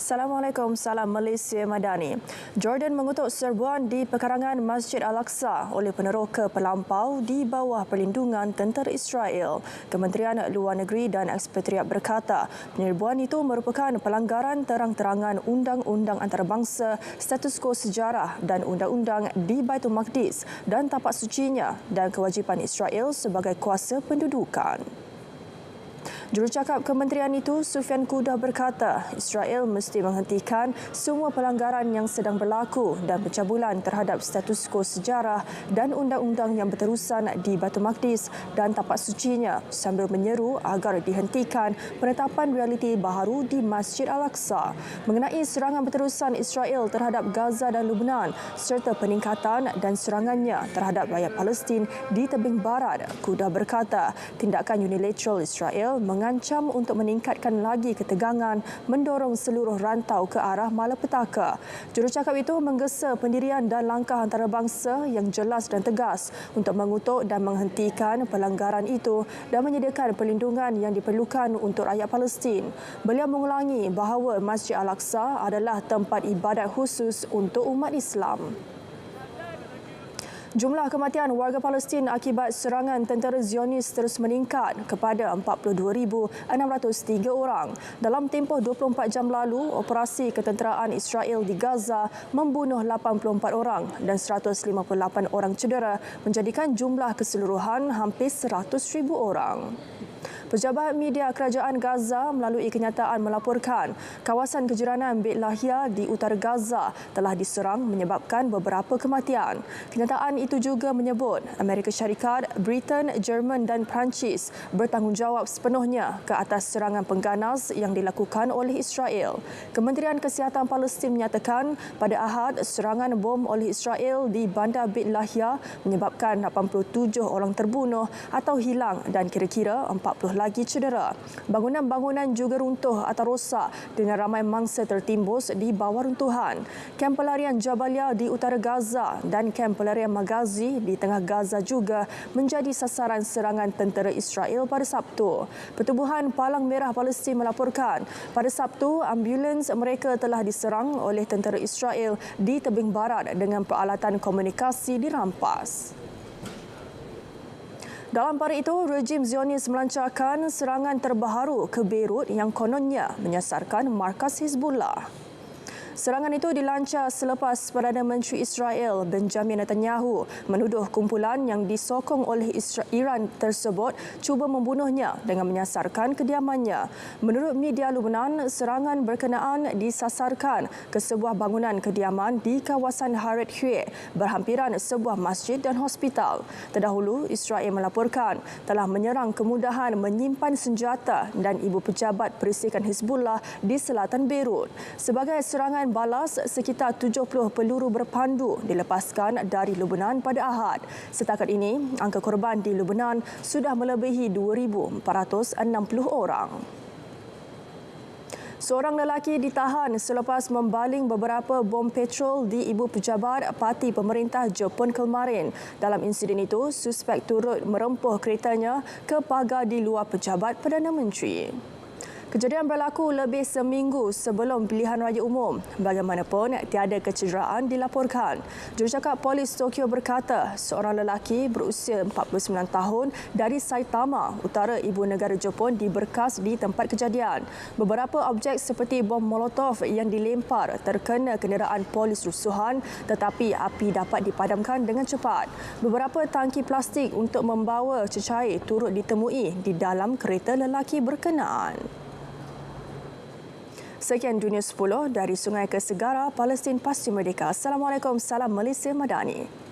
Assalamualaikum, salam Malaysia Madani. Jordan mengutuk serbuan di pekarangan Masjid Al-Aqsa oleh peneroka pelampau di bawah perlindungan tentera Israel. Kementerian Luar Negeri dan Ekspatriat berkata, penyerbuan itu merupakan pelanggaran terang-terangan undang-undang antarabangsa, status quo sejarah dan undang-undang di Baitul Maqdis dan tapak sucinya dan kewajipan Israel sebagai kuasa pendudukan. Jurucakap kementerian itu, Sufian Kudah berkata, Israel mesti menghentikan semua pelanggaran yang sedang berlaku dan pencabulan terhadap status quo sejarah dan undang-undang yang berterusan di Baitul Maqdis dan tapak sucinya sambil menyeru agar dihentikan penetapan realiti baharu di Masjid Al-Aqsa mengenai serangan berterusan Israel terhadap Gaza dan Lebanon serta peningkatan dan serangannya terhadap rakyat Palestin di tebing barat. Kudah berkata, tindakan unilateral Israel mengancam untuk meningkatkan lagi ketegangan, mendorong seluruh rantau ke arah malapetaka. Jurucakap itu menggesa pendirian dan langkah antarabangsa yang jelas dan tegas untuk mengutuk dan menghentikan pelanggaran itu dan menyediakan perlindungan yang diperlukan untuk rakyat Palestin. Beliau mengulangi bahawa Masjid Al-Aqsa adalah tempat ibadat khusus untuk umat Islam. Jumlah kematian warga Palestin akibat serangan tentera Zionis terus meningkat kepada 42,603 orang. Dalam tempoh 24 jam lalu, operasi ketenteraan Israel di Gaza membunuh 84 orang dan 158 orang cedera, menjadikan jumlah keseluruhan hampir 100,000 orang. Pejabat media kerajaan Gaza melalui kenyataan melaporkan kawasan kejiranan Beit Lahia di utara Gaza telah diserang menyebabkan beberapa kematian. Kenyataan itu juga menyebut Amerika Syarikat, Britain, Jerman dan Perancis bertanggungjawab sepenuhnya ke atas serangan pengganas yang dilakukan oleh Israel. Kementerian Kesihatan Palestin menyatakan pada Ahad serangan bom oleh Israel di bandar Beit Lahia menyebabkan 87 orang terbunuh atau hilang dan kira-kira 40 lagi cedera. Bangunan-bangunan juga runtuh atau rosak dengan ramai mangsa tertimbus di bawah runtuhan. Kem pelarian Jabalia di utara Gaza dan kem pelarian Maghazi di tengah Gaza juga menjadi sasaran serangan tentera Israel pada Sabtu. Pertubuhan Palang Merah Palestin melaporkan pada Sabtu ambulans mereka telah diserang oleh tentera Israel di tebing barat dengan peralatan komunikasi dirampas. Dalam pada itu, rejim Zionis melancarkan serangan terbaru ke Beirut yang kononnya menyasarkan markas Hizbullah. Serangan itu dilancar selepas Perdana Menteri Israel Benjamin Netanyahu menuduh kumpulan yang disokong oleh Iran tersebut cuba membunuhnya dengan menyasarkan kediamannya. Menurut media Lebanon, serangan berkenaan disasarkan ke sebuah bangunan kediaman di kawasan Haret Hue berhampiran sebuah masjid dan hospital. Terdahulu, Israel melaporkan telah menyerang kemudahan menyimpan senjata dan ibu pejabat perisikan Hizbullah di selatan Beirut. Sebagai serangan balas, sekitar 70 peluru berpandu dilepaskan dari Lebanon pada Ahad. Setakat ini, angka korban di Lebanon sudah melebihi 2,460 orang. Seorang lelaki ditahan selepas membaling beberapa bom petrol di ibu pejabat parti pemerintah Jepun kemarin. Dalam insiden itu, suspek turut merempuh keretanya ke pagar di luar pejabat Perdana Menteri. Kejadian berlaku lebih seminggu sebelum pilihan raya umum. Bagaimanapun, tiada kecederaan dilaporkan. Jurucakap Polis Tokyo berkata, seorang lelaki berusia 49 tahun dari Saitama, utara ibu negara Jepun diberkas di tempat kejadian. Beberapa objek seperti bom molotov yang dilempar terkena kenderaan polis rusuhan tetapi api dapat dipadamkan dengan cepat. Beberapa tangki plastik untuk membawa cecair turut ditemui di dalam kereta lelaki berkenaan. Sekian Dunia 10 dari Sungai ke Segara, Palestin Pasti Merdeka. Assalamualaikum, salam Malaysia Madani.